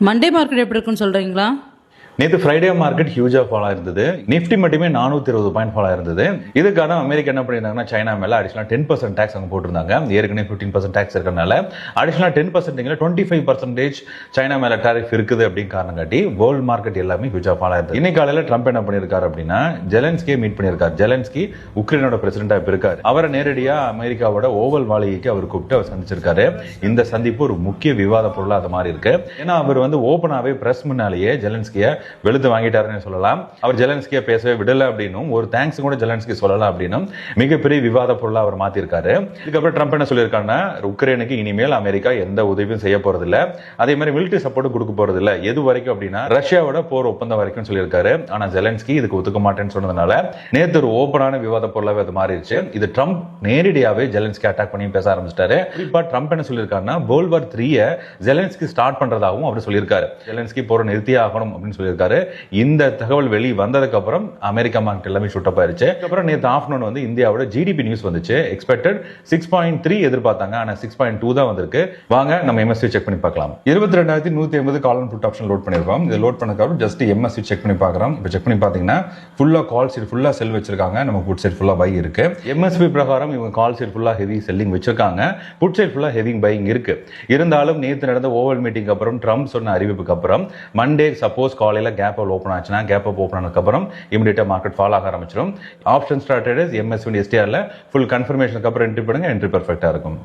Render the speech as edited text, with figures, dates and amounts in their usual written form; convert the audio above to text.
Monday market எப்படி இருக்குன்னு சொல்கிறீங்களா? நேற்று ஃப்ரைடே மார்க்கெட் ஹியூஜா ஃபாலா இருந்தது. நிஃப்டி மட்டுமே 420 பாயிண்ட் ஃபாலா இருந்தது. இதுக்கான அமெரிக்கா என்ன பண்ணியிருந்தாங்கன்னா சைனா மேல அடிஷனல் 10% டாக்ஸ் அங்கே போட்டிருந்தாங்க. ஏற்கனவே 15% டாக்ஸ் இருக்கிறனால அடிஷனல் 10% 25% சைனா மேல டாரிஃப் இருக்குது அப்படின்னு காரணம் காட்டி வேர்ல்ட் மார்க்கெட் எல்லாமே ஹியூஜா ஃபாலா இருந்தது. இன்னைக்கு காலையில ட்ரம்ப் என்ன பண்ணியிருக்காரு அப்படின்னா ஜெலன்ஸ்கியை மீட் பண்ணியிருக்காரு. ஜெலன்ஸ்கி உக்ரைனோட பிரசிடென்டா இப்ப இருக்காரு. அவரை நேரடியா அமெரிக்காவோட ஓவல் மாளிகைக்கு அவர் கூப்பிட்டு அவர் சந்திச்சிருக்காரு. இந்த சந்திப்பு ஒரு முக்கிய விவாத பொருளா அது மாதிரி இருக்கு. ஏன்னா அவர் ஓபனாவே பிரஸ் முன்னாலேயே ஜெலன்ஸ்கியை வெளுத்து வாங்கிட்டாருன்னு சொல்லலாம். அவர் ஜெலன்ஸ்கியை பேசவே விடல அப்படின்னும் ஒரு தேங்க்ஸ் கூட ஜெலன்ஸ்கி சொல்லலாம் அப்படின்னும் மிகப்பெரிய விவாத பொருளா அவர் மாத்திருக்காரு. இதுக்கப்புறம் ட்ரம்ப் என்ன சொல்லியிருக்காருன்னா உக்ரைனுக்கு இனிமேல் அமெரிக்கா எந்த உதவியும் செய்ய போறதில்ல, அதே மாதிரி மிலிட்டரி சப்போர்ட் கொடுக்க போறதில்ல, எது வரைக்கும் அப்படின்னா ரஷ்யாவோட போர் ஒப்பந்தம் வரைக்கும் சொல்லியிருக்காரு. ஆனா ஜெலன்ஸ்கி இதுக்கு ஒத்துக்க மாட்டேன்னு சொன்னதுனால நேற்று ஒரு ஓப்பனான விவாத பொருளாவே அது மாறிடுச்சு. இது ட்ரம்ப் நேரடியாவே ஜெலன்ஸ்கி அட்டாக் பண்ணி பேச ஆரம்பிச்சிட்டாரு. குறிப்பா ட்ரம்ப் என்ன சொல்லியிருக்காருன்னா வேர்ல்ட் வார் 3 ஜெலன்ஸ்கி ஸ்டார்ட் பண்றதாகவும் அவர் சொல்லியிருக்காரு. ஜெலன்ஸ்கி போரை நிறுத்தியே ஆகணும் அப்படின்னு சொல்லியிருக்காரு. இந்த தகவல் வெளி வந்ததுக்கு அப்புறம் அமெரிக்கா மார்க்கெட் எல்லாமே ஷூட் ஆயிருச்சு. அப்புறம் நேத்து ஆஃப்டர்நூன் இந்தியாவோட ஜிடிபி நியூஸ் வந்துச்சு. எக்ஸ்பெக்டட் 6.3 எதிர்பார்த்தாங்க, ஆனா 6.2 தான் வந்திருக்கு. வாங்க நம்ம எம்எஸ்சி செக் பண்ணி பார்க்கலாம். 22,180 call and put option load பண்ணிருக்கோம். இது லோட் பண்ணதுக்கு ஜஸ்ட் எம்எஸ்சி செக் பண்ணி பார்க்கறோம். இப்போ செக் பண்ணி பாத்தீங்கன்னா ஃபுல்லா கால் சைடு ஃபுல்லா செல் வச்சிருக்காங்க. நம்ம புட் சைடு ஃபுல்லா பை இருக்கு. எம்எஸ்பி பிரகாரம் இவங்க கால் சைடு ஃபுல்லா ஹெவி செல்லிங் வச்சிருக்காங்க. புட் சைடு ஃபுல்லா ஹெவி பையிங் இருக்கு. இருந்தாலும் நேத்து நடந்த ஓவல் மீட்டிங் அப்புறம் ட்ரம்ப் சொன்ன அறிவிப்புக்கு அப்புறம் மண்டே சப்போஸ் காலையில கேப் ஓபன் ஆச்சுன்னா கேப் ஓபன் ஆனதுக்கு அப்புறம் இமிடியேட்டா மார்க்கெட் ஃபால் ஆக ஆரம்பிச்சிடும். ஆப்ஷன் ஸ்ட்ராட்டஜிஸ் எம்எஸ்சி எஸ்டிஆர்ல ஃபுல் கன்ஃபர்மேஷனுக்கு அப்புறம் என்ட்ரி பண்ணுங்க. என்ட்ரி பெர்ஃபெக்ட்டா இருக்கும்.